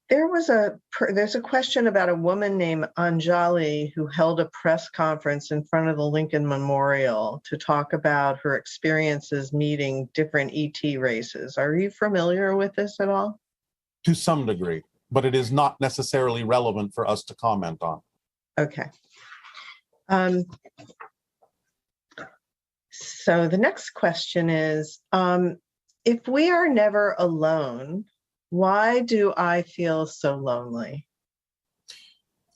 There's a question about a woman named Anjali who held a press conference in front of the Lincoln Memorial to talk about her experiences meeting different ET races. Are you familiar with this at all? To some degree, but it is not necessarily relevant for us to comment on. Okay. So the next question is, if we are never alone, why do I feel so lonely?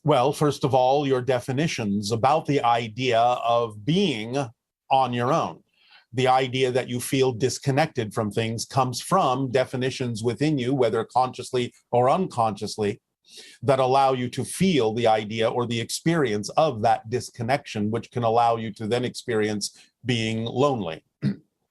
Well, first of all, your definitions about the idea of being on your own. The idea that you feel disconnected from things comes from definitions within you, whether consciously or unconsciously, that allow you to feel the idea or the experience of that disconnection, which can allow you to then experience being lonely.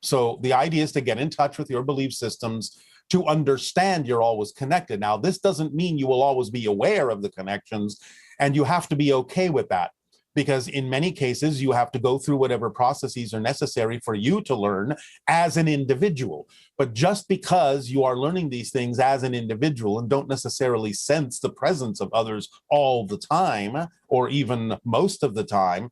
So the idea is to get in touch with your belief systems, to understand you're always connected. Now, this doesn't mean you will always be aware of the connections, and you have to be okay with that, because in many cases, you have to go through whatever processes are necessary for you to learn as an individual. But just because you are learning these things as an individual and don't necessarily sense the presence of others all the time, or even most of the time,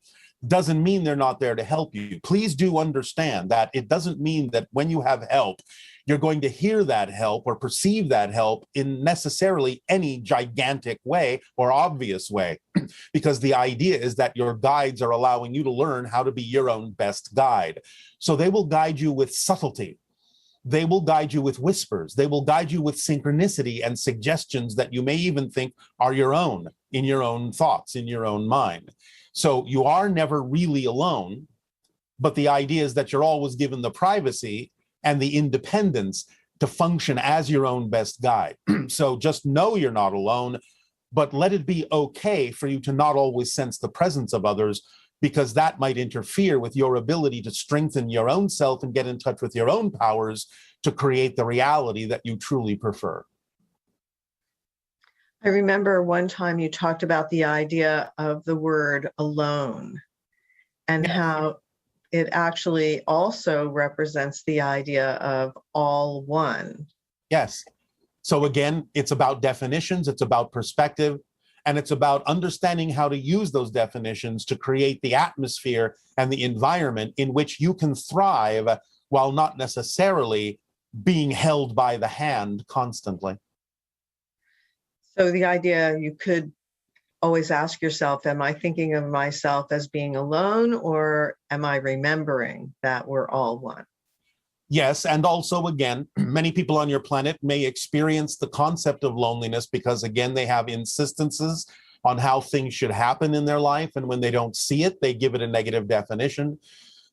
doesn't mean they're not there to help you. Please do understand that it doesn't mean that when you have help, you're going to hear that help or perceive that help in necessarily any gigantic way or obvious way, because the idea is that your guides are allowing you to learn how to be your own best guide. So they will guide you with subtlety. They will guide you with whispers. They will guide you with synchronicity and suggestions that you may even think are your own, in your own thoughts, in your own mind. So you are never really alone, but the idea is that you're always given the privacy and the independence to function as your own best guide. So just know you're not alone, but let it be okay for you to not always sense the presence of others, because that might interfere with your ability to strengthen your own self and get in touch with your own powers to create the reality that you truly prefer. I remember one time you talked about the idea of the word alone and how it actually also represents the idea of all one. Yes. So again, it's about definitions, it's about perspective, and it's about understanding how to use those definitions to create the atmosphere and the environment in which you can thrive while not necessarily being held by the hand constantly. So the idea, you could always ask yourself, am I thinking of myself as being alone, or am I remembering that we're all one? Yes, and also, again, many people on your planet may experience the concept of loneliness because, again, they have insistences on how things should happen in their life, and when they don't see it, they give it a negative definition.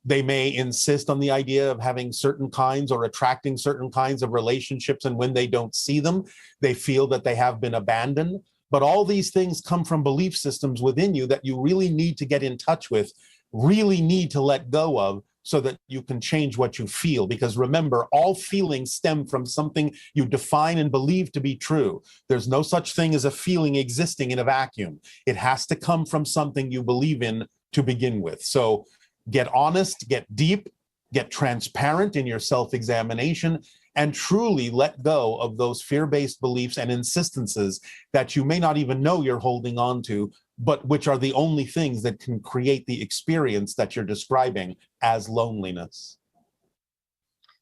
They may insist on the idea of having certain kinds or attracting certain kinds of relationships, and when they don't see them, they feel that they have been abandoned. But all these things come from belief systems within you that you really need to get in touch with, really need to let go of, so that you can change what you feel. Because remember, all feelings stem from something you define and believe to be true. There's no such thing as a feeling existing in a vacuum. It has to come from something you believe in to begin with. So get honest, get deep, get transparent in your self-examination, and truly let go of those fear-based beliefs and insistences that you may not even know you're holding on to, but which are the only things that can create the experience that you're describing as loneliness.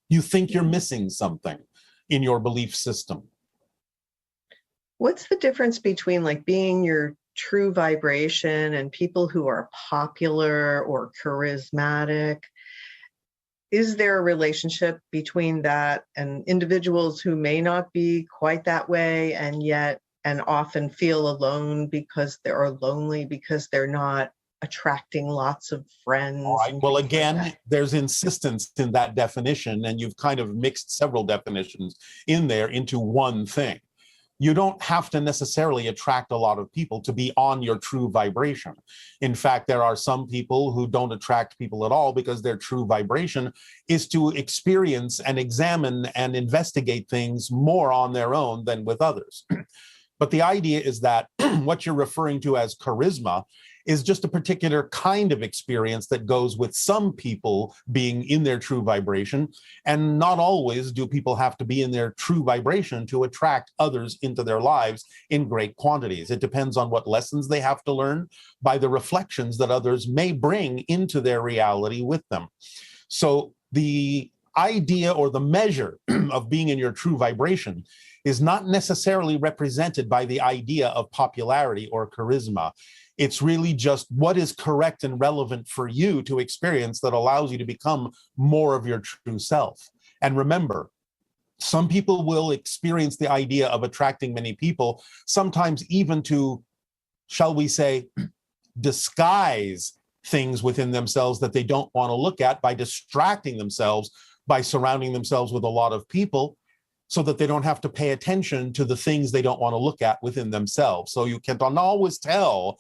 You think you're missing something in your belief system. What's the difference between like being your true vibration and people who are popular or charismatic? Is there a relationship between that and individuals who may not be quite that way and often feel alone because they're lonely because they're not attracting lots of friends? All right. Well, again, there's insistence in that definition, and you've kind of mixed several definitions in there into one thing. You don't have to necessarily attract a lot of people to be on your true vibration. In fact, there are some people who don't attract people at all because their true vibration is to experience and examine and investigate things more on their own than with others. But the idea is that what you're referring to as charisma is just a particular kind of experience that goes with some people being in their true vibration. And not always do people have to be in their true vibration to attract others into their lives in great quantities. It depends on what lessons they have to learn by the reflections that others may bring into their reality with them. So the idea or the measure of being in your true vibration is not necessarily represented by the idea of popularity or charisma. It's really just what is correct and relevant for you to experience that allows you to become more of your true self. And remember, some people will experience the idea of attracting many people, sometimes even to, shall we say, disguise things within themselves that they don't want to look at by distracting themselves, by surrounding themselves with a lot of people, so that they don't have to pay attention to the things they don't want to look at within themselves. So you can't always tell,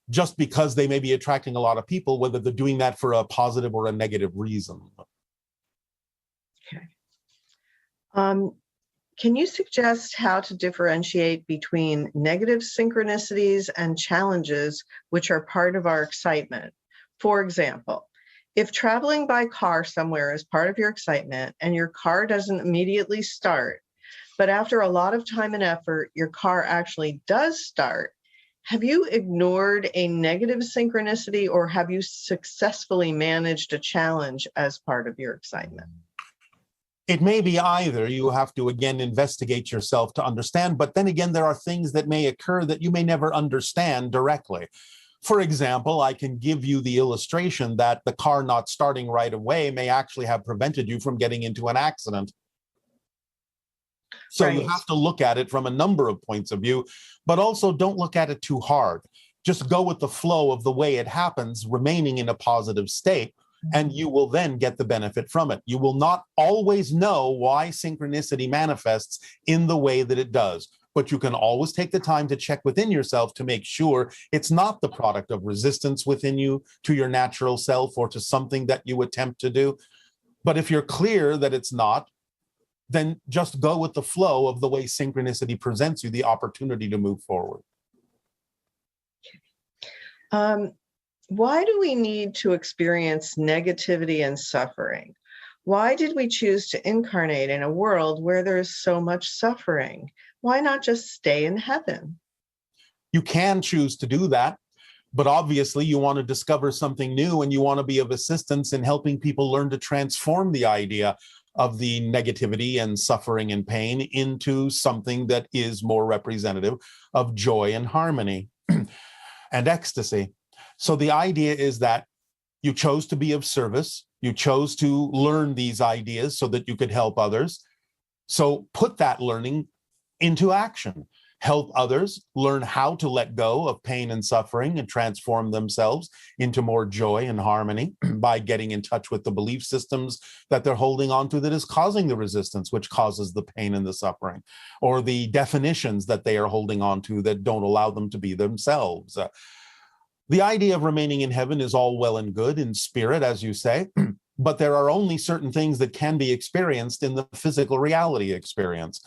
just because they may be attracting a lot of people, whether they're doing that for a positive or a negative reason. Okay. Can you suggest how to differentiate between negative synchronicities and challenges, which are part of our excitement? For example, if traveling by car somewhere is part of your excitement and your car doesn't immediately start, but after a lot of time and effort, your car actually does start, have you ignored a negative synchronicity, or have you successfully managed a challenge as part of your excitement? It may be either. You have to, again, investigate yourself to understand. But then again, there are things that may occur that you may never understand directly. For example, I can give you the illustration that the car not starting right away may actually have prevented you from getting into an accident. So you have to look at it from a number of points of view, but also don't look at it too hard. Just go with the flow of the way it happens, remaining in a positive state, and you will then get the benefit from it. You will not always know why synchronicity manifests in the way that it does, but you can always take the time to check within yourself to make sure it's not the product of resistance within you to your natural self or to something that you attempt to do. But if you're clear that it's not, then just go with the flow of the way synchronicity presents you the opportunity to move forward. Why do we need to experience negativity and suffering? Why did we choose to incarnate in a world where there is so much suffering? Why not just stay in heaven? You can choose to do that, but obviously you want to discover something new and you want to be of assistance in helping people learn to transform the idea of the negativity and suffering and pain into something that is more representative of joy and harmony and ecstasy. So the idea is that you chose to be of service. You chose to learn these ideas so that you could help others. So put that learning into action. Help others learn how to let go of pain and suffering and transform themselves into more joy and harmony by getting in touch with the belief systems that they're holding on to that is causing the resistance, which causes the pain and the suffering, or the definitions that they are holding on to that don't allow them to be themselves. The idea of remaining in heaven is all well and good in spirit, as you say, but there are only certain things that can be experienced in the physical reality experience.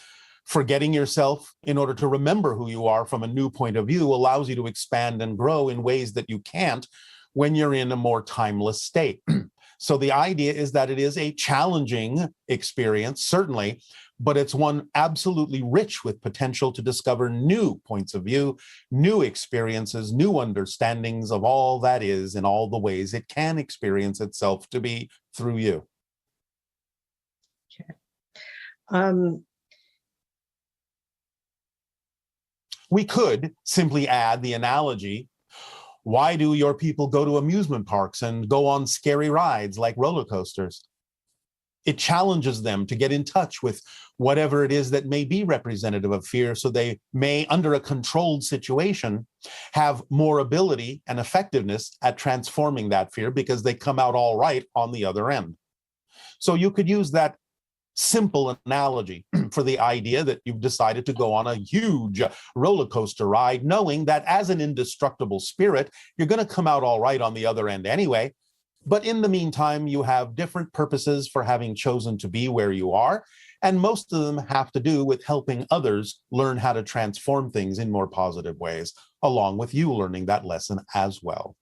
Forgetting yourself in order to remember who you are from a new point of view allows you to expand and grow in ways that you can't when you're in a more timeless state. So the idea is that it is a challenging experience, certainly, but it's one absolutely rich with potential to discover new points of view, new experiences, new understandings of all that is and all the ways it can experience itself to be through you. Okay. We could simply add the analogy, why do your people go to amusement parks and go on scary rides like roller coasters? It challenges them to get in touch with whatever it is that may be representative of fear, so they may, under a controlled situation, have more ability and effectiveness at transforming that fear because they come out all right on the other end. So you could use that simple analogy for the idea that you've decided to go on a huge roller coaster ride, knowing that as an indestructible spirit, you're going to come out all right on the other end anyway. But in the meantime, you have different purposes for having chosen to be where you are, and most of them have to do with helping others learn how to transform things in more positive ways, along with you learning that lesson as well.